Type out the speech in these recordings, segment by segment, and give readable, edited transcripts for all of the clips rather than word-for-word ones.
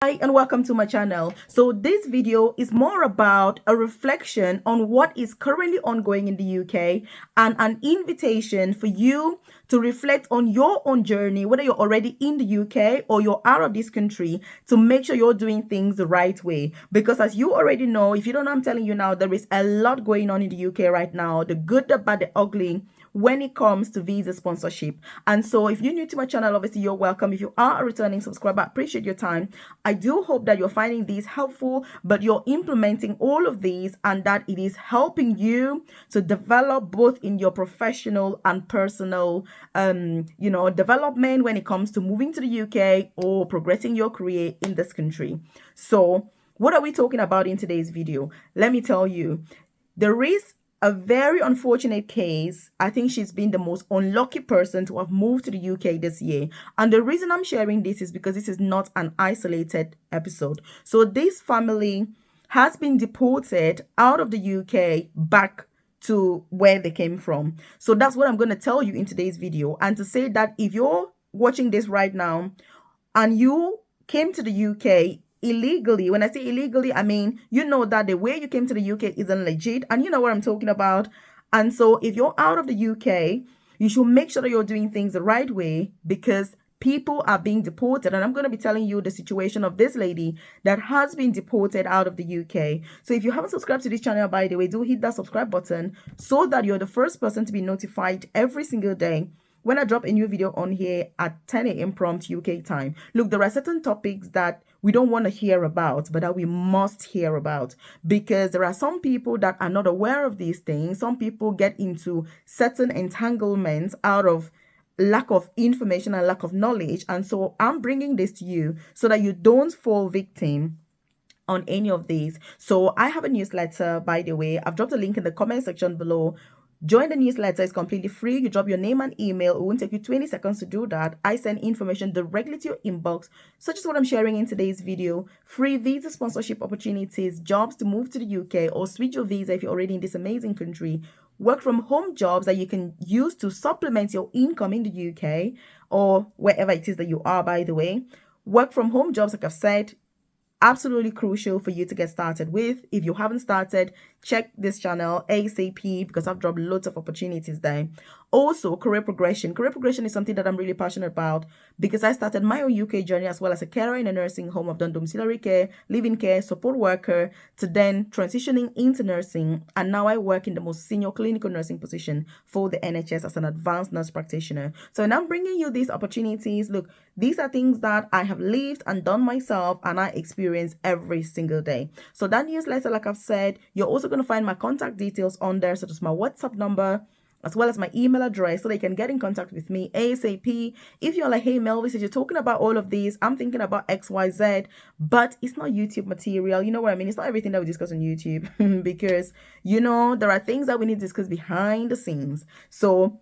Hi and welcome to my channel. So this video is more about a reflection on what is currently ongoing in the UK and an invitation for you to reflect on your own journey, whether you're already in the UK or you're out of this country, to make sure you're doing things the right way. Because as you already know, if you don't know, I'm telling you now, there is a lot going on in the UK right now, the good, the bad, the ugly, when it comes to visa sponsorship. And so if you're new to my channel, obviously you're welcome. If you are a returning subscriber, I appreciate your time. I do hope that you're finding these helpful, but you're implementing all of these and that it is helping you to develop both in your professional and personal development when it comes to moving to the UK or progressing your career in this country. So what are we talking about in today's video? Let me tell you, there is a very unfortunate case. I think she's been the most unlucky person to have moved to the UK this year. And the reason I'm sharing this is because this is not an isolated episode. So this family has been deported out of the UK back to where they came from. So that's what I'm going to tell you in today's video. And to say that if you're watching this right now and you came to the UK illegally, when I say illegally, I mean, you know that the way you came to the UK isn't legit, and you know what I'm talking about. And so if you're out of the UK, you should make sure that you're doing things the right way, because people are being deported. And I'm going to be telling you the situation of this lady that has been deported out of the UK. So if you haven't subscribed to this channel, by the way, do hit that subscribe button so that you're the first person to be notified every single day when I drop a new video on here at 10 a.m. prompt UK time. Look, there are certain topics that we don't want to hear about, but that we must hear about, because there are some people that are not aware of these things. Some people get into certain entanglements out of lack of information and lack of knowledge. And so I'm bringing this to you so that you don't fall victim on any of these. So I have a newsletter, by the way. I've dropped a link in the comment section below. Join the newsletter. It's completely free. You drop your name and email. It won't take you 20 seconds to do that. I send information directly to your inbox, such as what I'm sharing in today's video: free visa sponsorship opportunities, jobs to move to the UK or switch your visa if you're already in this amazing country, work from home jobs that you can use to supplement your income in the UK or wherever it is that you are, by the way. Work from home jobs, like I've said, absolutely crucial for you to get started with. If you haven't started, check this channel ASAP, because I've dropped loads of opportunities there. Also, career progression. Career progression is something that I'm really passionate about, because I started my own UK journey as well as a carer in a nursing home. I've done domiciliary care, living care, support worker, to then transitioning into nursing. And now I work in the most senior clinical nursing position for the NHS as an advanced nurse practitioner. So when I'm bringing you these opportunities, look, these are things that I have lived and done myself and I experience every single day. So that newsletter, like I've said, you're also going to find my contact details on there, such as my WhatsApp number, as well as my email address, so they can get in contact with me ASAP. If you're like, hey Melvis, you're talking about all of these, I'm thinking about XYZ, but it's not YouTube material. You know what I mean? It's not everything that we discuss on YouTube because, you know, there are things that we need to discuss behind the scenes. So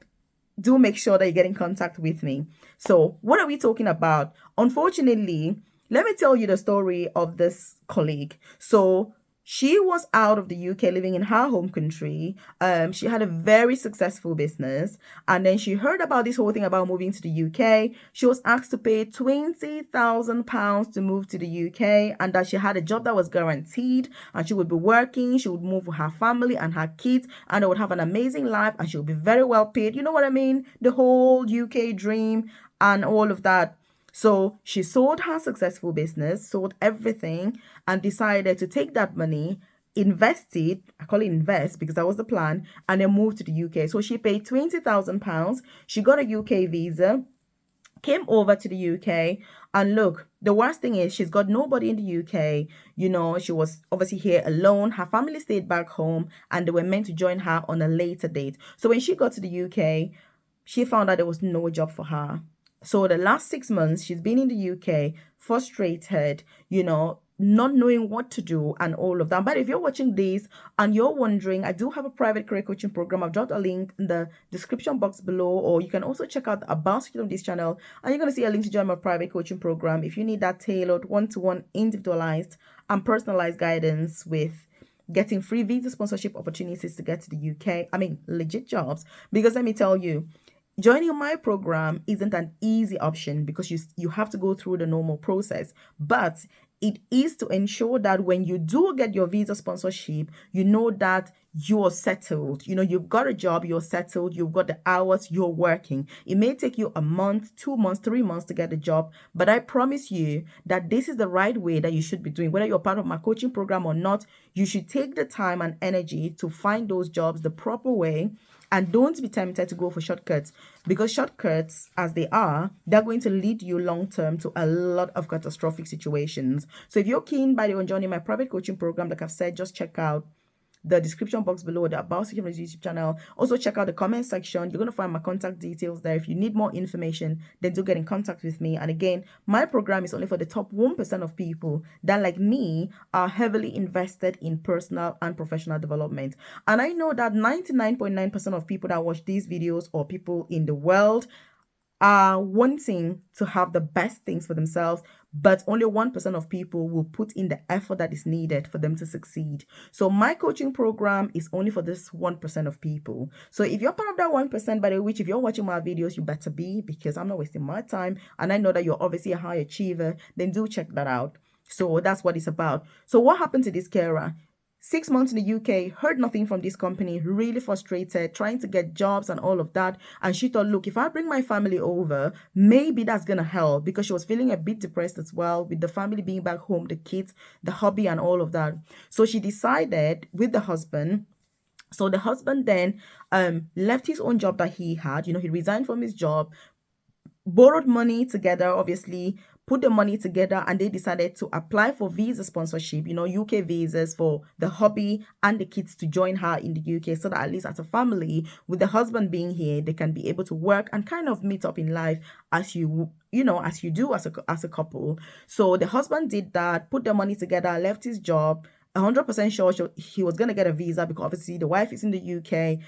do make sure that you get in contact with me. So what are we talking about? Unfortunately, let me tell you the story of this colleague. So she was out of the UK, living in her home country. She had a very successful business. And then she heard about this whole thing about moving to the UK. She was asked to pay £20,000 to move to the UK, and that she had a job that was guaranteed, and she would be working. She would move with her family and her kids, and they would have an amazing life, and she would be very well paid. You know what I mean? The whole UK dream and all of that. So she sold her successful business, sold everything, and decided to take that money, invest it, I call it invest because that was the plan, and then move to the UK. So she paid £20,000. She got a UK visa, came over to the UK, and look, the worst thing is she's got nobody in the UK. You know, she was obviously here alone. Her family stayed back home, and they were meant to join her on a later date. So when she got to the UK, she found out there was no job for her. So the last 6 months, she's been in the UK, frustrated, you know, not knowing what to do and all of that. But if you're watching this and you're wondering, I do have a private career coaching program. I've dropped a link in the description box below, or you can also check out the about section of this channel, and you're going to see a link to join my private coaching program if you need that tailored, one-to-one, individualized and personalized guidance with getting free visa sponsorship opportunities to get to the UK. I mean, legit jobs. Because let me tell you, joining my program isn't an easy option because you have to go through the normal process. But It is to ensure that when you do get your visa sponsorship, you know that you're settled. You've got a job, you're settled, you've got the hours, you're working. It may take you a month, 2 months, 3 months to get a job, but I promise you that this is the right way that you should be doing. Whether you're part of my coaching program or not, you should take the time and energy to find those jobs the proper way. And don't be tempted to go for shortcuts, because shortcuts, as they are, they're going to lead you long term to a lot of catastrophic situations. So if you're keen, by the way, on joining my private coaching program, like I've said, just check out the description box below, the about section of this YouTube channel. Also check out the comment section. You're going to find my contact details there. If you need more information, then do get in contact with me. And again, my program is only for the top 1% of people that, like me, are heavily invested in personal and professional development. And I know that 99.9% of people that watch these videos, or people in the world, are wanting to have the best things for themselves, but only 1% of people will put in the effort that is needed for them to succeed. So my coaching program is only for this 1% of people. So if you're part of that 1%, by the way, if you're watching my videos, you better be, because I'm not wasting my time. And I know that you're obviously a high achiever. Then do check that out. So that's what it's about. So what happened to this Kara? 6 months in the UK, heard nothing from this company, really frustrated, trying to get jobs and all of that. And she thought, look, if I bring my family over, maybe that's going to help, because she was feeling a bit depressed as well with the family being back home, the kids, the hobby and all of that. So she decided with the husband. So the husband then left his own job that he had. He resigned from his job, borrowed money together, obviously, put the money together, and they decided to apply for visa sponsorship, UK visas for the hubby and the kids to join her in the UK, so that at least as a family, with the husband being here, they can be able to work and kind of meet up in life as you do as a couple. So the husband did that, put the money together, left his job, 100% sure he was going to get a visa, because obviously the wife is in the UK,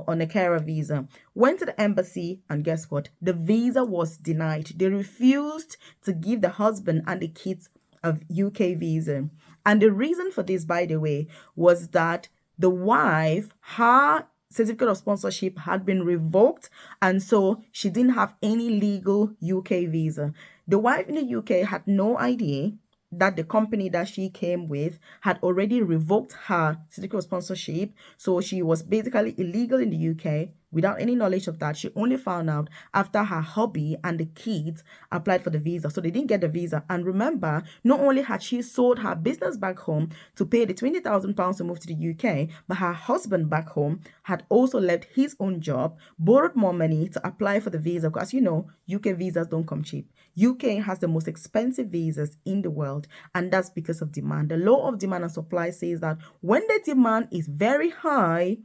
on a carer visa. Went to the embassy, and guess what? The visa was denied. They refused to give the husband and the kids a UK visa. And the reason for this, by the way, was that the wife, her certificate of sponsorship had been revoked, and so she didn't have any legal UK visa. The wife in the UK had no idea that the company that she came with had already revoked her certificate of sponsorship. So she was basically illegal in the UK without any knowledge of that. She only found out after her hubby and the kids applied for the visa. So they didn't get the visa. And remember, not only had she sold her business back home to pay the £20,000 to move to the UK, but her husband back home had also left his own job, borrowed more money to apply for the visa. Because you know, UK visas don't come cheap. UK has the most expensive visas in the world, and that's because of demand. The law of demand and supply says that when the demand is very high,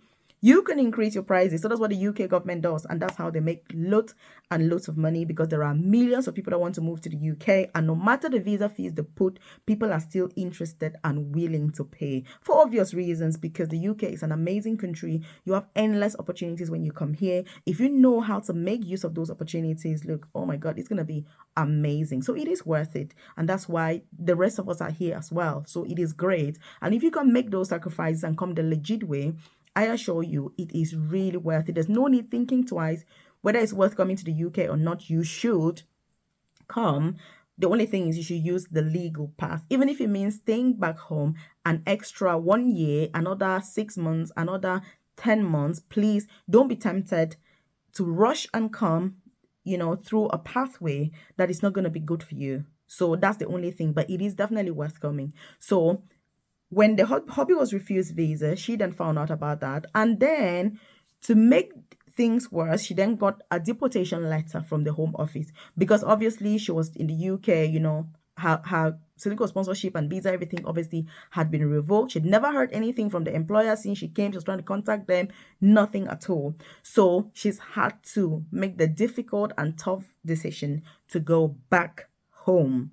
you can increase your prices. So that's what the UK government does, and that's how they make lots and lots of money, because there are millions of people that want to move to the UK, and no matter the visa fees they put, people are still interested and willing to pay, for obvious reasons, because the UK is an amazing country. You have endless opportunities when you come here. If you know how to make use of those opportunities, look, oh my God, it's going to be amazing. So it is worth it, and that's why the rest of us are here as well. So it is great, and if you can make those sacrifices and come the legit way, I assure you, it is really worth it. There's no need thinking twice whether it's worth coming to the UK or not. You should come. The only thing is you should use the legal path, even if it means staying back home an extra 1 year, another 6 months, another 10 months. Please don't be tempted to rush and come, through a pathway that is not going to be good for you. So that's the only thing, but it is definitely worth coming. So when the hubby was refused visa, she then found out about that. And then to make things worse, she then got a deportation letter from the Home Office, because obviously she was in the UK, her certificate of sponsorship and visa, everything obviously had been revoked. She'd never heard anything from the employer since she came. She was trying to contact them, nothing at all. So she's had to make the difficult and tough decision to go back home.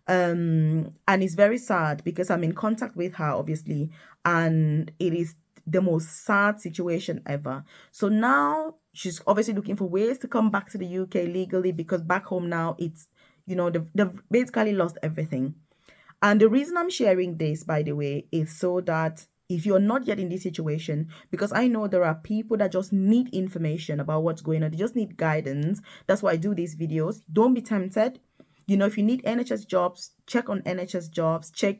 And it's very sad, because I'm in contact with her, obviously, and it is the most sad situation ever. So now she's obviously looking for ways to come back to the UK legally, because back home now it's, they've basically lost everything. And the reason I'm sharing this, by the way, is so that if you're not yet in this situation, because I know there are people that just need information about what's going on, they just need guidance. That's why I do these videos. Don't be tempted. If you need NHS jobs, check on NHS jobs, check,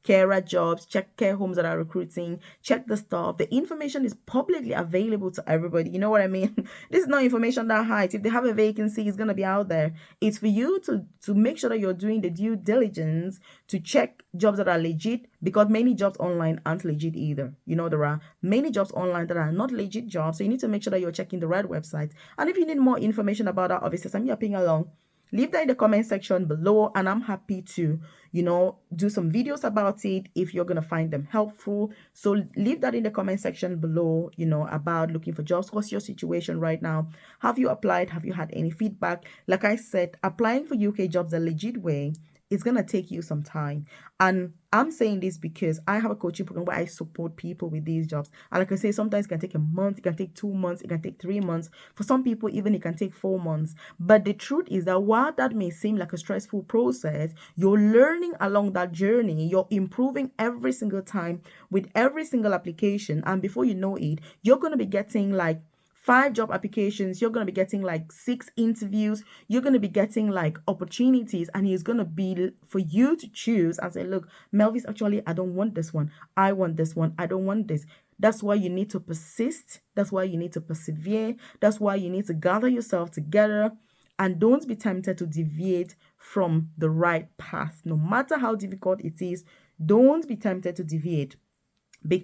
carer jobs, check care homes that are recruiting, check the stuff. The information is publicly available to everybody. You know what I mean? This is not information that hides. If they have a vacancy, it's going to be out there. It's for you to make sure that you're doing the due diligence to check jobs that are legit, because many jobs online aren't legit either. There are many jobs online that are not legit jobs. So you need to make sure that you're checking the right website. And if you need more information about that, obviously, I'm yapping along, leave that in the comment section below, and I'm happy to do some videos about it if you're gonna find them helpful. So leave that in the comment section below, about looking for jobs. What's your situation right now? Have you applied? Have you had any feedback? Like I said, applying for UK jobs a legit way, it's going to take you some time. And I'm saying this because I have a coaching program where I support people with these jobs. And like I say, sometimes it can take a month, it can take 2 months, it can take 3 months. For some people, even it can take 4 months. But the truth is that while that may seem like a stressful process, you're learning along that journey. You're improving every single time with every single application. And before you know it, you're going to be getting like 5 job applications, you're going to be getting like 6 interviews, you're going to be getting like opportunities, and it's going to be for you to choose and say, look, Melvis, actually, I don't want this one. I want this one. I don't want this. That's why you need to persist. That's why you need to persevere. That's why you need to gather yourself together, and don't be tempted to deviate from the right path. No matter how difficult it is, don't be tempted to deviate.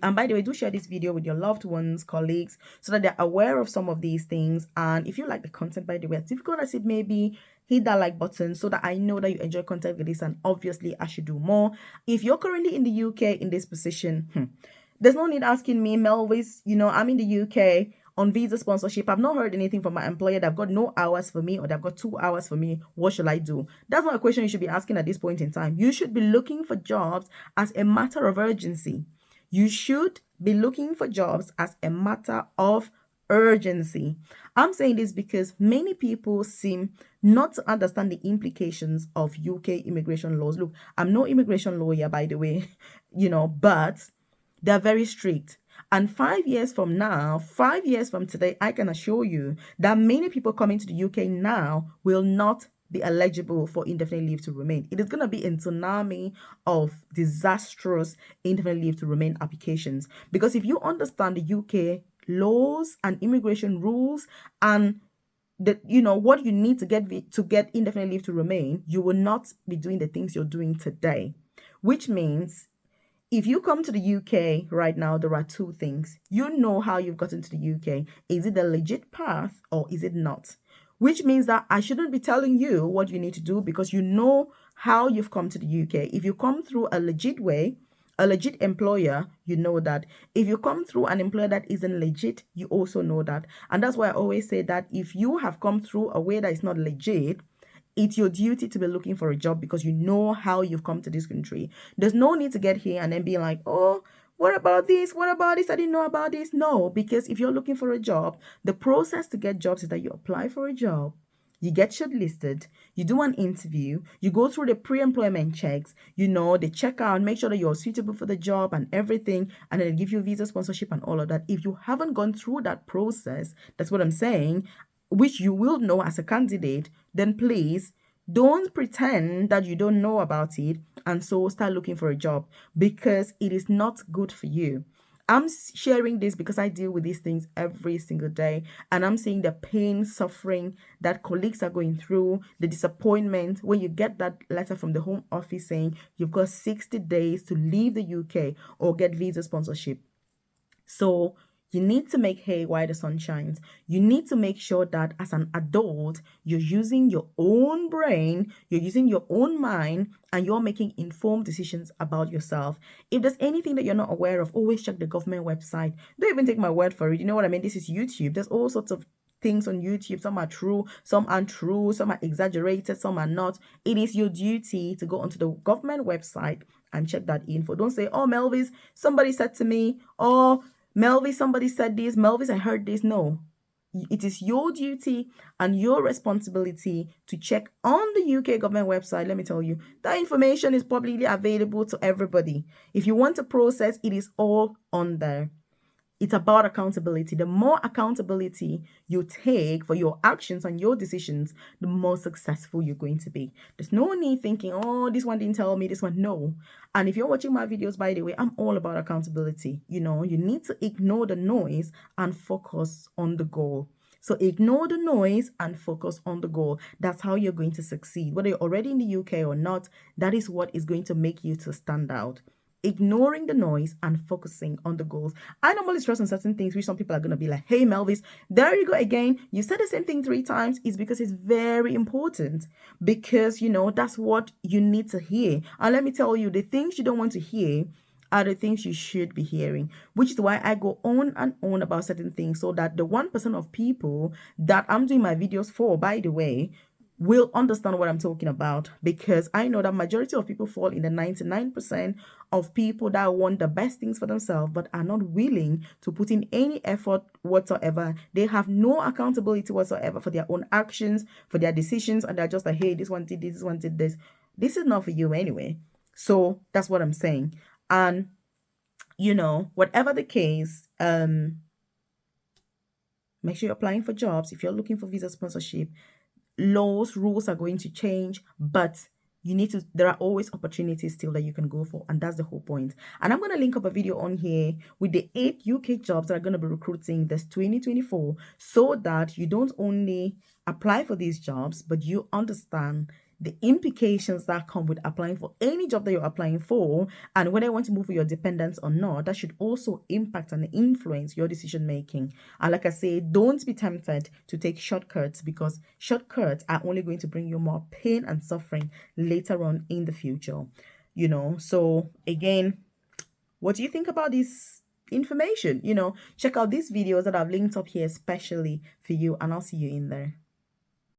And by the way, do share this video with your loved ones, colleagues, so that they're aware of some of these things. And if you like the content, by the way, as difficult as it may be, hit that like button so that I know that you enjoy content like this, and obviously I should do more. If you're currently in the UK in this position, there's no need asking me, Melvis, I'm in the UK on visa sponsorship. I've not heard anything from my employer. They've got no hours for me, or they've got 2 hours for me. What should I do? That's not a question you should be asking at this point in time. You should be looking for jobs as a matter of urgency. You should be looking for jobs as a matter of urgency. I'm saying this because many people seem not to understand the implications of UK immigration laws. Look, I'm no immigration lawyer, by the way, but they're very strict. And 5 years from now, 5 years from today, I can assure you that many people coming to the UK now will not be eligible for indefinite leave to remain. It is going to be a tsunami of disastrous indefinite leave to remain applications. Because if you understand the UK laws and immigration rules and what you need to get indefinite leave to remain, you will not be doing the things you're doing today. Which means if you come to the UK right now, there are 2 things. You know how you've gotten to the UK. Is it a legit path or is it not? Which means that I shouldn't be telling you what you need to do, because you know how you've come to the UK. If you come through a legit way, a legit employer, you know that. If you come through an employer that isn't legit, you also know that. And that's why I always say that if you have come through a way that is not legit, it's your duty to be looking for a job, because you know how you've come to this country. There's no need to get here and then be like, oh, what about this? What about this? I didn't know about this. No, because if you're looking for a job, the process to get jobs is that you apply for a job, you get shortlisted, you do an interview, you go through the pre-employment checks, they check out, make sure that you're suitable for the job and everything, and then they give you visa sponsorship and all of that. If you haven't gone through that process, that's what I'm saying, which you will know as a candidate, then please don't pretend that you don't know about it and so start looking for a job, because it is not good for you. I'm sharing this because I deal with these things every single day, and I'm seeing the pain, suffering that colleagues are going through, the disappointment when you get that letter from the Home Office saying you've got 60 days to leave the UK or get visa sponsorship. So you need to make hay while the sun shines. You need to make sure that as an adult, you're using your own brain, you're using your own mind, and you're making informed decisions about yourself. If there's anything that you're not aware of, always check the government website. Don't even take my word for it. You know what I mean? This is YouTube. There's all sorts of things on YouTube. Some are true, some aren't true, some are exaggerated, some are not. It is your duty to go onto the government website and check that info. Don't say, oh, Melvis, somebody said to me, oh, Melvis, somebody said this, Melvis, I heard this. No, it is your duty and your responsibility to check on the UK government website. Let me tell you, that information is publicly available to everybody. If you want to process, it is all on there. It's about accountability. The more accountability you take for your actions and your decisions, the more successful you're going to be. There's no need thinking, oh, this one didn't tell me, this one. No. And if you're watching my videos, by the way, I'm all about accountability. You know, you need to ignore the noise and focus on the goal. So ignore the noise and focus on the goal. That's how you're going to succeed. Whether you're already in the UK or not, that is what is going to make you to stand out. Ignoring the noise and focusing on the goals. I normally stress on certain things which some people are going to be like, hey, Melvis, there you go again. You said the same thing 3 times. It's because it's very important, because, you know, that's what you need to hear. And let me tell you, the things you don't want to hear are the things you should be hearing, which is why I go on and on about certain things, so that the 1% of people that I'm doing my videos for, by the way, will understand what I'm talking about, because I know that majority of people fall in the 99% of people that want the best things for themselves but are not willing to put in any effort whatsoever. They have no accountability whatsoever for their own actions, for their decisions, and they're just like, hey, this one did this, this one did this. This is not for you anyway. So that's what I'm saying. And, you know, whatever the case, make sure you're applying for jobs. If you're looking for visa sponsorship, laws, rules are going to change, but there are always opportunities still that you can go for, and that's the whole point. And I'm going to link up a video on here with the 8 UK jobs that are going to be recruiting this 2024, so that you don't only apply for these jobs, but you understand the implications that come with applying for any job that you're applying for, and whether you want to move with your dependents or not. That should also impact and influence your decision making. And like I say, don't be tempted to take shortcuts, because shortcuts are only going to bring you more pain and suffering later on in the future. You know, so again, what do you think about this information? You know, check out these videos that I've linked up here especially for you, and I'll see you in there.